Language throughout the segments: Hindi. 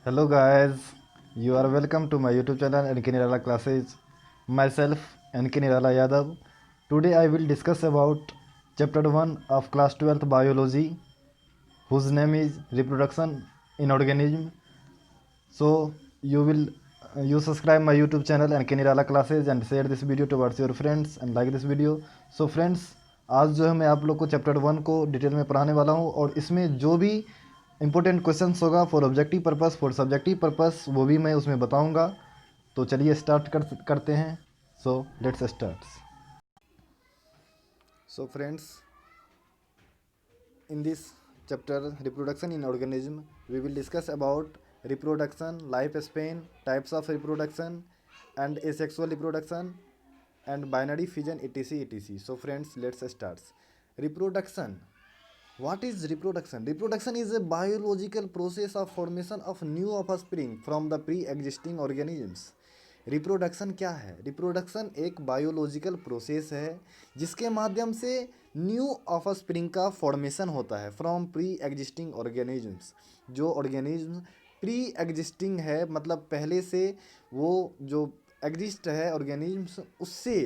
Hello guys, you are welcome to my YouTube channel NK Nirala Classes. Myself NK Nirala Yadav. Today I will discuss about chapter 1 of class 12th biology, whose name is reproduction in organism. So you subscribe my YouTube channel NK Nirala Classes and share this video towards your friends and like this video. So friends, आज जो है मैं आप लोग को चैप्टर 1 को डिटेल में पढ़ाने वाला हूँ और इसमें जो भी इंपॉर्टेंट क्वेश्चंस होगा for objective purpose for subjective purpose वो भी मैं उसमें बताऊंगा। तो चलिए करते हैं। So let's start. So friends, in this chapter reproduction in organism we will discuss about reproduction, lifespan, types of reproduction and asexual reproduction and binary fission etc. So friends, let's start. Reproduction. What is reproduction? Reproduction is a biological process of formation of new offspring from the pre-existing organisms. Reproduction क्या है? रिप्रोडक्शन एक बायोलॉजिकल प्रोसेस है जिसके माध्यम से न्यू ऑफस्प्रिंग का फॉर्मेशन होता है फ्रॉम प्री एग्जिस्टिंग ऑर्गेनिजम्स। जो ऑर्गेनिज्म प्री एग्जिस्टिंग है मतलब पहले से वो जो एग्जिस्ट है ऑर्गेनिज्म्स उससे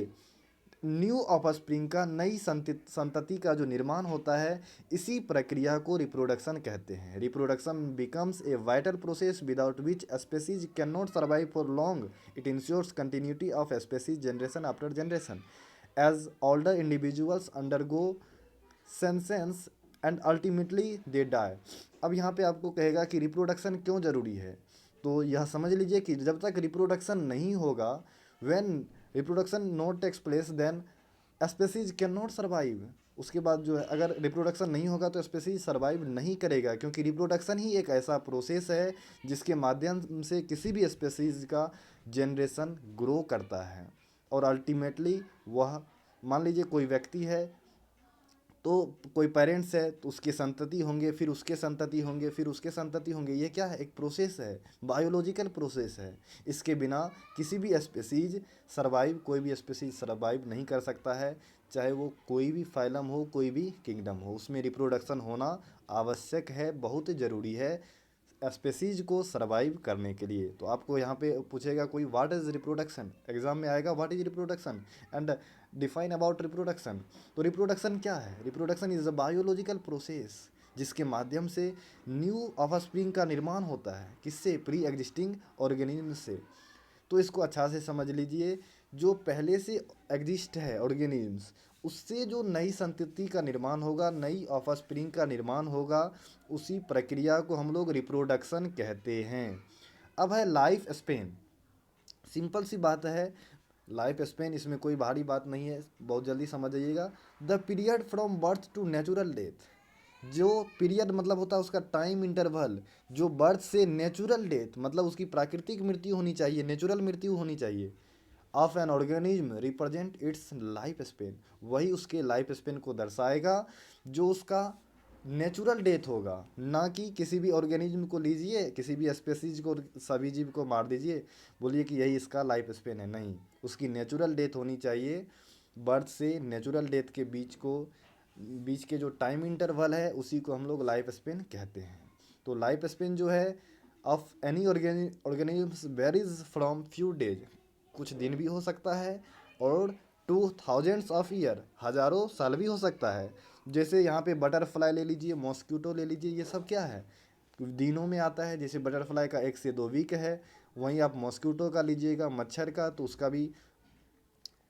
न्यू ऑफस्प्रिंग का नई संतति का जो निर्माण होता है, इसी प्रक्रिया को रिप्रोडक्शन कहते हैं। Reproduction becomes a vital process without which species can not survive for long. It ensures continuity of species generation after generation as older individuals undergo senescence and ultimately they die. अब यहाँ पे आपको कहेगा कि रिप्रोडक्शन क्यों ज़रूरी है, तो यह समझ लीजिए कि जब तक रिप्रोडक्शन नहीं होगा, when reproduction not takes place then species can not survive. उसके बाद जो है अगर रिप्रोडक्शन नहीं होगा तो स्पेसीज सर्वाइव नहीं करेगा, क्योंकि रिप्रोडक्शन ही एक ऐसा प्रोसेस है जिसके माध्यम से किसी भी स्पेसीज का जनरेशन ग्रो करता है और अल्टीमेटली वह, मान लीजिए कोई व्यक्ति है तो कोई पेरेंट्स है तो उसके संतति होंगे, फिर उसके संतति होंगे, फिर उसके संतति होंगे। ये क्या है? एक प्रोसेस है, बायोलॉजिकल प्रोसेस है। इसके बिना किसी भी स्पेसीज सर्वाइव, कोई भी स्पेसीज सर्वाइव नहीं कर सकता है, चाहे वो कोई भी फाइलम हो, कोई भी किंगडम हो, उसमें रिप्रोडक्शन होना आवश्यक है, बहुत ज़रूरी है स्पेसीज को सर्वाइव करने के लिए। तो आपको यहाँ पे पूछेगा कोई व्हाट इज़ रिप्रोडक्शन, एग्जाम में आएगा what is reproduction and define about reproduction. तो रिप्रोडक्शन क्या है? Reproduction is a biological process जिसके माध्यम से न्यू ऑफस्प्रिंग का निर्माण होता है। किससे? प्री एग्जिस्टिंग ऑर्गेनिज्म से। तो इसको अच्छा से समझ लीजिए, जो पहले से एग्जिस्ट है ऑर्गेनिजम्स उससे जो नई संतति का निर्माण होगा, नई ऑफस्प्रिंग का निर्माण होगा, उसी प्रक्रिया को हम लोग रिप्रोडक्शन कहते हैं। अब है लाइफ स्पेन। सिंपल सी बात है, लाइफ स्पेन, इसमें कोई भारी बात नहीं है, बहुत जल्दी समझ जाइएगा। The period from birth to natural death. जो पीरियड मतलब होता है उसका टाइम इंटरवल, जो बर्थ से नेचुरल डेथ मतलब उसकी प्राकृतिक मृत्यु होनी चाहिए, नेचुरल मृत्यु होनी चाहिए, of an organism represent it's life span. वही उसके लाइफ स्पेन को दर्शाएगा जो उसका नेचुरल डेथ होगा, ना कि किसी भी ऑर्गेनिज्म को लीजिए, किसी भी स्पेसीज को, सभी जीव को मार दीजिए, बोलिए कि यही इसका लाइफ स्पेन है। नहीं, उसकी नेचुरल डेथ होनी चाहिए। बर्थ से नेचुरल डेथ के बीच के जो टाइम इंटरवल है उसी को हम लोग लाइफ स्पेन कहते हैं। तो लाइफ स्पेन जो है of any organism varies from few days, कुछ दिन भी हो सकता है, और टू थाउजेंड्स ऑफ ईयर, हज़ारों साल भी हो सकता है। जैसे यहाँ पे बटरफ्लाई ले लीजिए, मॉस्क्यूटो ले लीजिए, ये सब क्या है? दिनों में आता है। जैसे बटरफ्लाई का 1 से 2 वीक है, वहीं आप मॉस्क्यूटो का लीजिएगा, मच्छर का, तो उसका भी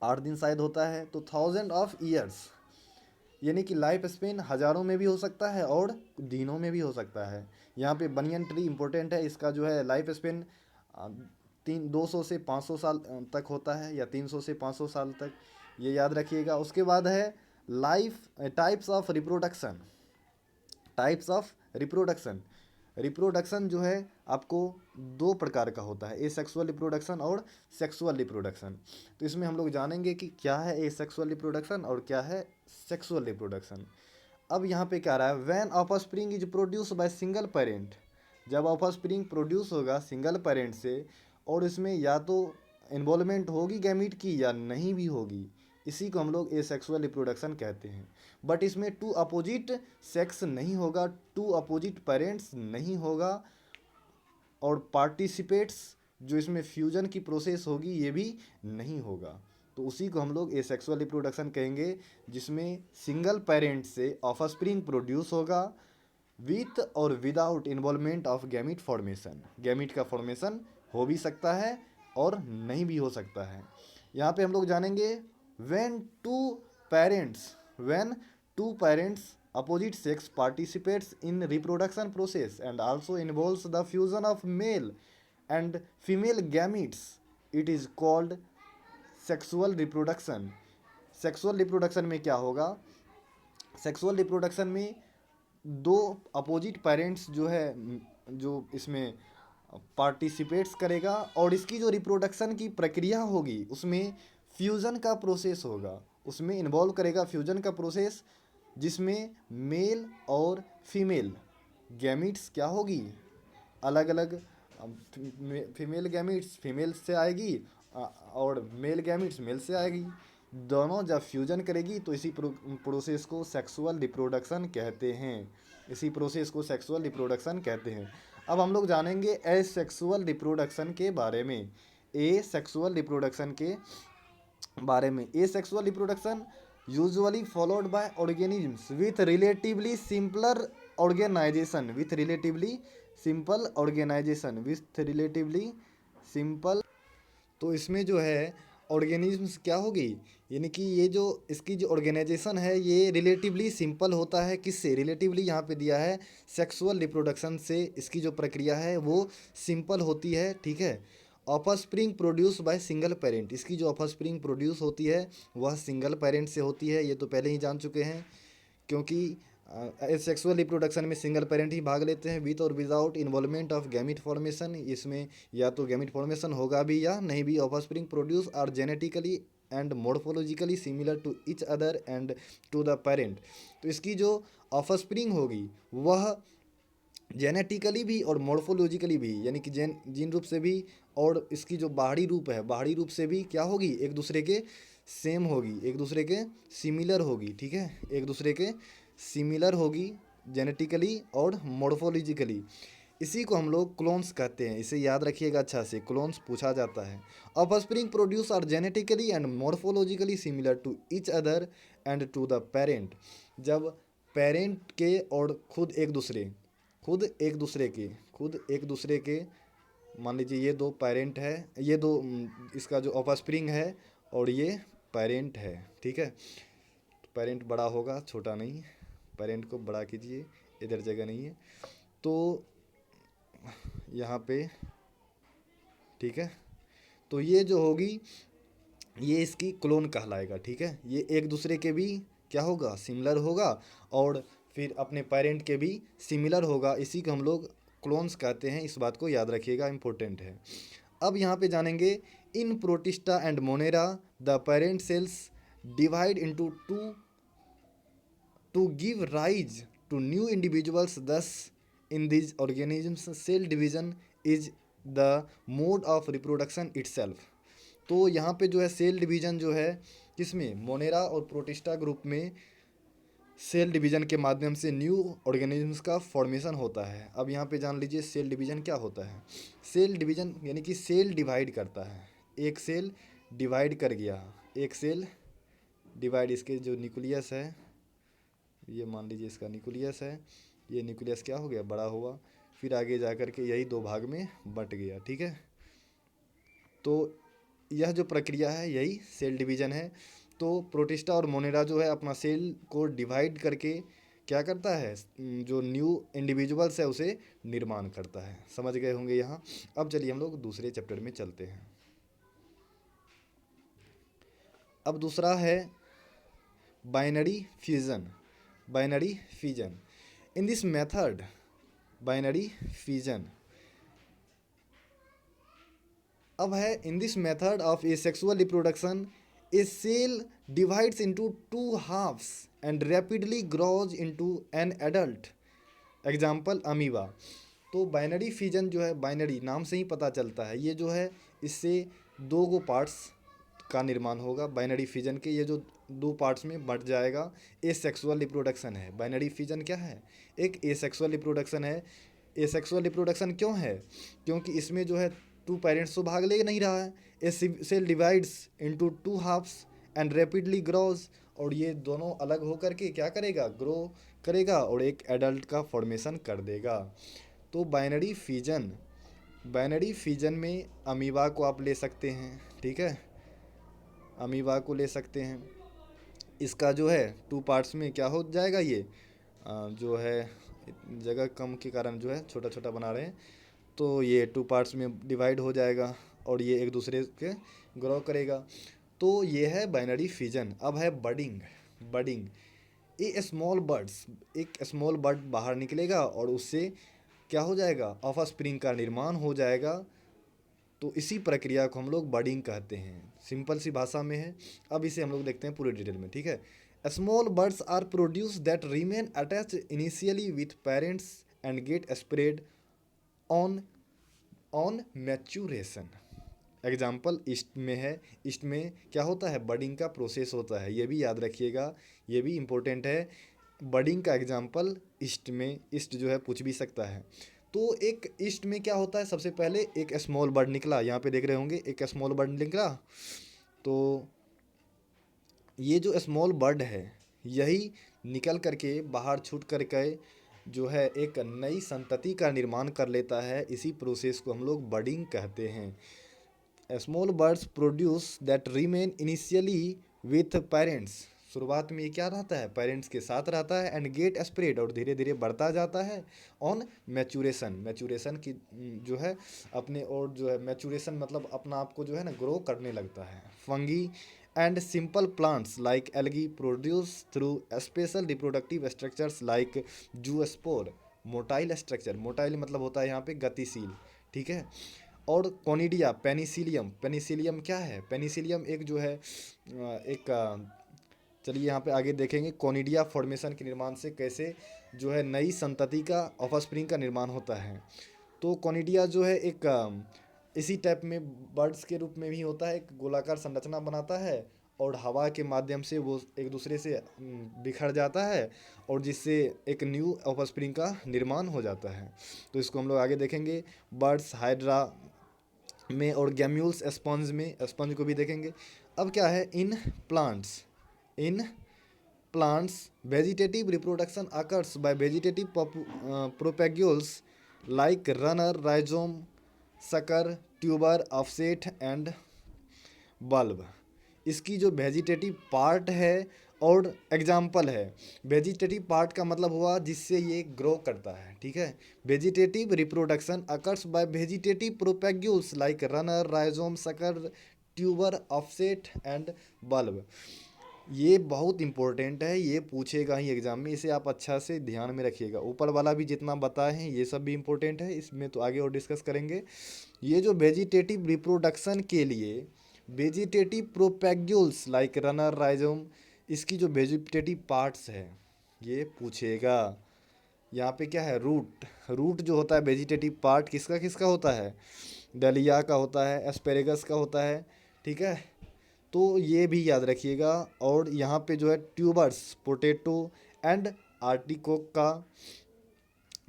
8 दिन शायद होता है। तो थाउजेंड ऑफ ईयर्स, यानी कि लाइफ स्पेन हज़ारों में भी हो सकता है और दिनों में भी हो सकता है। यहाँ पे बनियन ट्री इंपॉर्टेंट है, इसका जो है लाइफ स्पेन 200 से 500 साल तक होता है, या 300 से 500 साल तक, ये याद रखिएगा। उसके बाद है life types of reproduction. Types of reproduction, reproduction जो है आपको 2 प्रकार का होता है, ए सेक्सुअल रिप्रोडक्शन और सेक्सुअल रिप्रोडक्शन। तो इसमें हम लोग जानेंगे कि क्या है ए सेक्सुअल रिप्रोडक्शन और क्या है सेक्सुअल रिप्रोडक्शन। अब यहाँ पे क्या रहा है, when offspring is produce by single parent. जब ऑफस्प्रिंग प्रोड्यूस होगा सिंगल पेरेंट से, और इसमें या तो इन्वॉल्वमेंट होगी गैमीट की या नहीं भी होगी, इसी को हम लोग एसेक्सुअल रिप्रोडक्शन कहते हैं। बट इसमें टू अपोजिट सेक्स नहीं होगा, टू अपोजिट पेरेंट्स नहीं होगा, और पार्टिसिपेट्स जो इसमें फ्यूजन की प्रोसेस होगी ये भी नहीं होगा। तो उसी को हम लोग एसेक्सुअल रिप्रोडक्शन कहेंगे, जिसमें सिंगल पेरेंट से ऑफस्प्रिंग प्रोड्यूस होगा विथ और without involvement of gamete formation. Gamete का फॉर्मेशन हो भी सकता है और नहीं भी हो सकता है। यहाँ पे हम लोग जानेंगे when two parents opposite sex participates in reproduction process and also involves the fusion of male and female gametes, it is called sexual reproduction. Sexual reproduction में क्या होगा, सेक्सुअल रिप्रोडक्शन में दो अपोजिट पेरेंट्स जो है जो इसमें पार्टिसिपेट्स करेगा और इसकी जो रिप्रोडक्शन की प्रक्रिया होगी उसमें फ्यूज़न का प्रोसेस होगा, उसमें इन्वॉल्व करेगा फ्यूज़न का प्रोसेस, जिसमें मेल और फीमेल गैमिट्स क्या होगी अलग अलग। फीमेल गैमिट्स फीमेल से आएगी और मेल गैमिट्स मेल से आएगी, दोनों जब फ्यूजन करेगी तो इसी प्रोसेस को सेक्सुअल रिप्रोडक्शन कहते हैं, इसी प्रोसेस को सेक्सुअल रिप्रोडक्शन कहते हैं। अब हम लोग जानेंगे एसेक्सुअल रिप्रोडक्शन के बारे में। एसेक्सुअल रिप्रोडक्शन के बारे में, asexual reproduction usually followed by organisms with relatively simpler organisation, with relatively simple. तो इसमें जो है ऑर्गेनिजम्स क्या होगी, यानी कि ये जो इसकी जो ऑर्गेनाइजेशन है ये रिलेटिवली सिंपल होता है। किससे रिलेटिवली यहाँ पे दिया है, सेक्सुअल रिप्रोडक्शन से इसकी जो प्रक्रिया है वो सिंपल होती है, ठीक है। Offspring produce by single parent, इसकी जो ऑफस्प्रिंग प्रोड्यूस होती है वह सिंगल पेरेंट से होती है, ये तो पहले ही जान चुके हैं, क्योंकि सेक्सुअल रिप्रोडक्शन में सिंगल पेरेंट ही भाग लेते हैं विथ और without involvement of gamete formation. इसमें या तो गैमिट फॉर्मेशन होगा भी या नहीं भी। Offspring produce are genetically and morphologically similar to each other and to the parent. तो इसकी जो ऑफस्प्रिंग होगी वह जेनेटिकली भी और मॉर्फोलॉजिकली भी, यानी कि जीन रूप से भी, और इसकी जो बाहरी रूप है बाहरी रूप से भी क्या होगी, एक दूसरे के सेम होगी, एक दूसरे के सिमिलर होगी, ठीक है, एक दूसरे के सिमिलर होगी जेनेटिकली और मॉर्फोलॉजिकली। इसी को हम लोग क्लोन्स कहते हैं, इसे याद रखिएगा अच्छा से, क्लोन्स पूछा जाता है। Offspring produce are genetically and morphologically similar to each other and to the parent. जब पेरेंट के और खुद एक दूसरे के मान लीजिए ये दो पेरेंट है, ये दो इसका जो ऑफस्प्रिंग है और ये पेरेंट है, ठीक है। पेरेंट बड़ा होगा, छोटा नहीं, पेरेंट को बड़ा कीजिए, इधर जगह नहीं है, तो यहाँ पे, ठीक है। तो ये जो होगी ये इसकी क्लोन कहलाएगा, ठीक है। ये एक दूसरे के भी क्या होगा, सिमिलर होगा, और फिर अपने पेरेंट के भी सिमिलर होगा, इसी को हम लोग क्लोन्स कहते हैं, इस बात को याद रखिएगा, इम्पोर्टेंट है। अब यहाँ पे जानेंगे इन protista and monera the parent cells divide into two to give rise to new individuals. Thus in these organisms cell division is the mode of reproduction itself। तो यहाँ पे जो है सेल डिवीजन जो है किसमें, मोनेरा और प्रोटिस्टा ग्रुप में सेल डिवीजन के माध्यम से न्यू ऑर्गेनिजम्स का फॉर्मेशन होता है। अब यहाँ पे जान लीजिए सेल डिवीजन क्या होता है। सेल डिवीजन यानी कि सेल डिवाइड करता है, एक सेल डिवाइड कर गया, एक सेल डिवाइड, इसके जो न्यूक्लियस है, ये मान लीजिए इसका न्यूक्लियस है, ये न्यूक्लियस क्या हो गया, बड़ा हुआ, फिर आगे जा कर के यही दो भाग में बट गया, ठीक है। तो यह जो प्रक्रिया है यही सेल डिवीजन है। तो प्रोटिस्टा और मोनेरा जो है अपना सेल को डिवाइड करके क्या करता है, जो न्यू इंडिविजुअल्स है उसे निर्माण करता है। समझ गए होंगे यहाँ। अब चलिए हम लोग दूसरे चैप्टर में चलते हैं। अब दूसरा है binary fusion. Binary fusion in this method, binary fusion अब है in this method of asexual reproduction a cell divides into two halves and rapidly grows into an adult, example amoeba. तो बाइनरी फ्यूजन जो है, बाइनरी नाम से ही पता चलता है, ये जो है इससे दो गो पार्ट्स का निर्माण होगा। बाइनरी फ्यूजन के ये जो दो पार्ट्स में बट जाएगा, एसेक्सुअल रिप्रोडक्शन है। बाइनरी फ्यूजन क्या है, एक एसेक्सुअल रिप्रोडक्शन है, एसेक्सुअल रिप्रोडक्शन क्यों है? क्योंकि इसमें जो है टू पेरेंट्स तो भाग ले नहीं रहा है। A cell divides into two halves and rapidly grows, और ये दोनों अलग होकर के क्या करेगा, ग्रो करेगा और एक एडल्ट का फॉर्मेशन कर देगा। तो बाइनरी फिजन में अमीबा को आप ले सकते हैं, ठीक है, अमीबा को ले सकते हैं। इसका जो है टू पार्ट्स में क्या हो जाएगा, ये जो है जगह कम के कारण जो है छोटा छोटा बना रहे हैं, तो ये टू पार्ट्स में डिवाइड हो जाएगा और ये एक दूसरे के ग्रो करेगा। तो ये है बाइनरी फिजन। अब है बडिंग। बडिंग, ये स्मॉल बर्ड्स, एक स्मॉल बर्ड बाहर निकलेगा और उससे क्या हो जाएगा, ऑफ स्प्रिंग का निर्माण हो जाएगा। तो इसी प्रक्रिया को हम लोग बडिंग कहते हैं, सिंपल सी भाषा में है। अब इसे हम लोग देखते हैं पूरे डिटेल में, ठीक है। Small birds are produce that remain attach initially with parents and get spread on on maturation. Example yeast में है। ईस्ट में क्या होता है, बडिंग का प्रोसेस होता है, ये भी याद रखिएगा, ये भी इम्पोर्टेंट है। बडिंग का एग्जाम्पल ईस्ट में, ईस्ट जो है पूछ भी सकता है। तो एक ईस्ट में क्या होता है, सबसे पहले एक स्मॉल बर्ड निकला, यहाँ पे देख रहे होंगे एक स्मॉल बर्ड निकला। तो ये जो स्मॉल बर्ड है यही निकल करके बाहर छूट करके जो है एक नई संतति का निर्माण कर लेता है। इसी प्रोसेस को हम लोग बडिंग कहते हैं। Small birds produce that remain initially with parents, शुरुआत में ये क्या रहता है, पेरेंट्स के साथ रहता है, एंड गेट स्प्रेड, और धीरे धीरे बढ़ता जाता है ऑन मैच्यूरेशन। मैच्यूरेशन की जो है अपने और जो है मैच्यूरेशन मतलब अपना आप को जो है ना ग्रो करने लगता है। Fungi and simple plants like algae produce through special reproductive structures like zoospore. Motile structure, motile मतलब होता है यहाँ पे गतिशील, ठीक है। और कोनिडिया, पेनिसिलियम, पेनिसिलियम क्या है, पेनिसिलियम एक जो है एक चलिए यहाँ पे आगे देखेंगे कोनिडिया फॉर्मेशन के निर्माण से कैसे जो है नई संतति का ऑफस्प्रिंग का निर्माण होता है। तो कोनिडिया जो है एक इसी टाइप में बर्ड्स के रूप में भी होता है, एक गोलाकार संरचना बनाता है और हवा के माध्यम से वो एक दूसरे से बिखर जाता है और जिससे एक न्यू ऑफस्प्रिंग का निर्माण हो जाता है। तो इसको हम लोग आगे देखेंगे बर्ड्स हाइड्रा में और गैम्यूल्स स्पंज में, स्पंज को भी देखेंगे। अब क्या है, इन plants vegetative reproduction occurs by vegetative propagules like runner, rhizome, sucker, tuber, offset and bulb। इसकी जो वेजिटेटिव पार्ट है और एग्जाम्पल है, वेजिटेटिव पार्ट का मतलब हुआ जिससे ये ग्रो करता है, ठीक है। Vegetative reproduction occurs by vegetative propagules like runner, rhizome, sucker, tuber, offset and bulb. ये बहुत इंपॉर्टेंट है, ये पूछेगा ही एग्जाम में, इसे आप अच्छा से ध्यान में रखिएगा। ऊपर वाला भी जितना बताए हैं ये सब भी इंपॉर्टेंट है, इसमें तो आगे और डिस्कस करेंगे। ये जो वेजिटेटिव रिप्रोडक्शन के लिए vegetative propagules like runner, rhizome, इसकी जो वेजिटेटिव पार्ट्स है ये पूछेगा। यहाँ पे क्या है, रूट, रूट जो होता है वेजिटेटिव पार्ट किसका किसका होता है, डलिया का होता है, एस्पेरेगस का होता है, ठीक है। तो ये भी याद रखिएगा। और यहाँ पे जो है ट्यूबर्स, पोटैटो एंड आर्टिकोक का,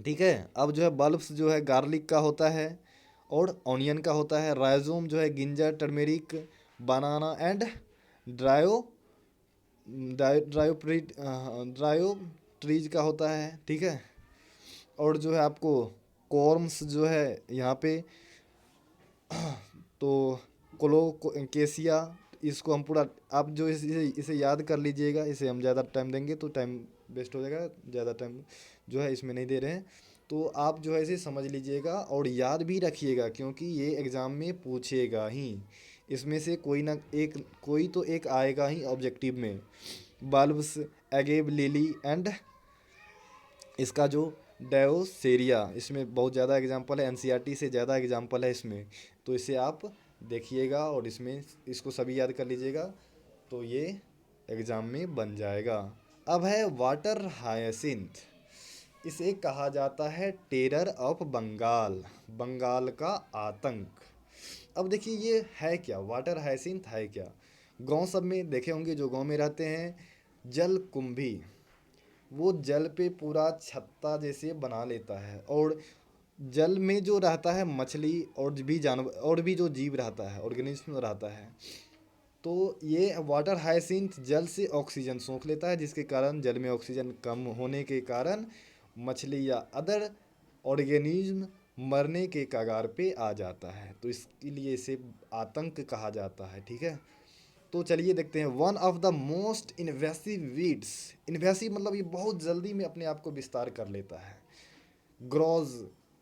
ठीक है। अब जो है बल्ब्स जो है गार्लिक का होता है और ऑनियन का होता है। राइजोम जो है गिंजर, टर्मेरिक, बनाना एंड ड्रायो ड्रायो ट्रीज का होता है, ठीक है। और जो है आपको कॉर्म्स जो है यहाँ पे तो कोलोकेसिया, इसको हम पूरा आप जो इसे याद कर लीजिएगा। इसे हम ज़्यादा टाइम देंगे तो टाइम वेस्ट हो जाएगा, ज़्यादा टाइम जो है इसमें नहीं दे रहे हैं। तो आप जो है इसे समझ लीजिएगा और याद भी रखिएगा क्योंकि ये एग्ज़ाम में पूछेगा ही। इसमें से कोई ना एक, कोई तो एक आएगा ही ऑब्जेक्टिव में। बल्ब्स, एगेव, लिली एंड इसका जो डायोसेरिया, इसमें बहुत ज़्यादा एग्जाम्पल है, एनसीईआरटी से ज़्यादा एग्जाम्पल है इसमें। तो इसे आप देखिएगा और इसमें इसको सभी याद कर लीजिएगा तो ये एग्ज़ाम में बन जाएगा। अब है वाटर हायसिंथ। इसे कहा जाता है टेरर ऑफ बंगाल, बंगाल का आतंक। अब देखिए ये है क्या, वाटर हायसिंथ है क्या। गांव सब में देखे होंगे, जो गांव में रहते हैं, जल कुंभी, वो जल पे पूरा छत्ता जैसे बना लेता है और जल में जो रहता है मछली और भी जानवर और भी जो जीव रहता है, ऑर्गेनिज्म रहता है, तो ये वाटर हाइसिंथ जल से ऑक्सीजन सोख लेता है, जिसके कारण जल में ऑक्सीजन कम होने के कारण मछली या अदर ऑर्गेनिज्म मरने के कगार पे आ जाता है। तो इसके लिए इसे आतंक कहा जाता है, ठीक है। तो चलिए देखते हैं। One of the most invasive weeds, invasive मतलब ये बहुत जल्दी में अपने आप को विस्तार कर लेता है। Grows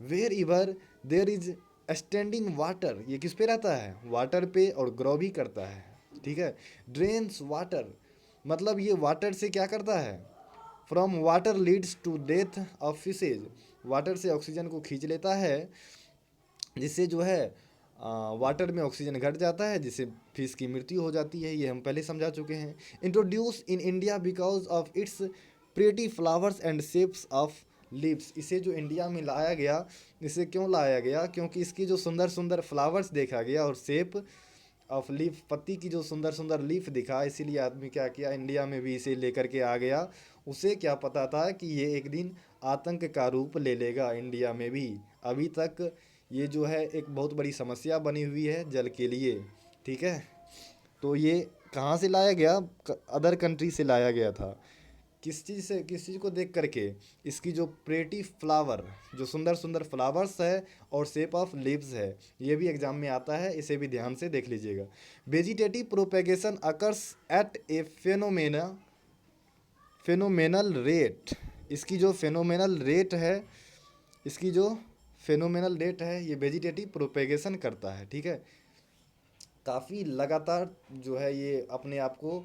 wherever there is standing water, ये किस पे रहता है, वाटर पे, और ग्रो भी करता है, ठीक है। ड्रेन्स वाटर मतलब ये वाटर से क्या करता है, from water leads to death of fishes, water से ऑक्सीजन को खींच लेता है, जिससे जो है वाटर में ऑक्सीजन घट जाता है, जिससे फिश की मृत्यु हो जाती है। ये हम पहले समझा चुके हैं। Introduce in India because of its pretty flowers and shapes of leaves, इसे जो इंडिया में लाया गया, इसे क्यों लाया गया, क्योंकि इसकी जो सुंदर सुंदर फ्लावर्स देखा गया और शेप ऑफ लीफ, पत्ती की जो सुंदर सुंदर लीफ दिखा, इसीलिए आदमी क्या किया, इंडिया में भी इसे लेकर के आ गया। उसे क्या पता था कि ये एक दिन आतंक का रूप ले लेगा इंडिया में भी। अभी तक ये जो है एक बहुत बड़ी समस्या बनी हुई है जल के लिए, ठीक है। तो ये कहाँ से लाया गया, अदर कंट्री से लाया गया था। किस चीज़ से, किस चीज़ को देख करके, इसकी जो प्रेटी फ्लावर, जो सुंदर सुंदर फ्लावर्स है और शेप ऑफ लीव्स है, ये भी एग्जाम में आता है, इसे भी ध्यान से देख लीजिएगा। Vegetative propagation occurs at A phenomenal rate, इसकी जो फेनोमेनल रेट है, इसकी जो फेनोमेनल रेट है, ये वेजिटेटिव प्रोपेगेशन करता है, ठीक है। काफ़ी लगातार जो है ये अपने आप को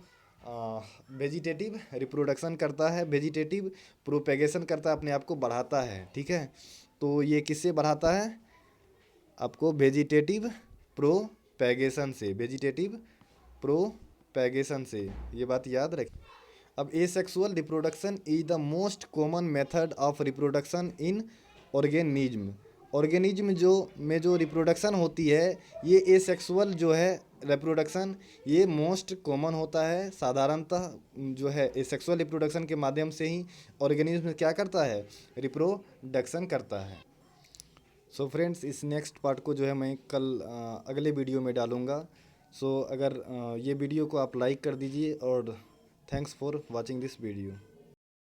वेजिटेटिव रिप्रोडक्शन करता है, वेजिटेटिव प्रोपेगेशन करता है, अपने आप को बढ़ाता है, ठीक है। तो ये किससे बढ़ाता है, आपको वेजिटेटिव प्रोपेगेशन से, वेजिटेटिव प्रोपेगेशन से, ये बात याद रखें। अब asexual reproduction is the most common method of reproduction in organism, organism जो में जो रिप्रोडक्शन होती है, ये एसेक्सुअल जो है रिप्रोडक्शन, ये मोस्ट कॉमन होता है। साधारणतः जो है एसेक्सुअल रिप्रोडक्शन के माध्यम से ही ऑर्गेनिज्म क्या करता है, रिप्रोडक्शन करता है। सो फ्रेंड्स, इस नेक्स्ट पार्ट को जो है मैं कल अगले वीडियो में डालूँगा। सो अगर ये वीडियो को आप लाइक कर दीजिए, और thanks for watching this video.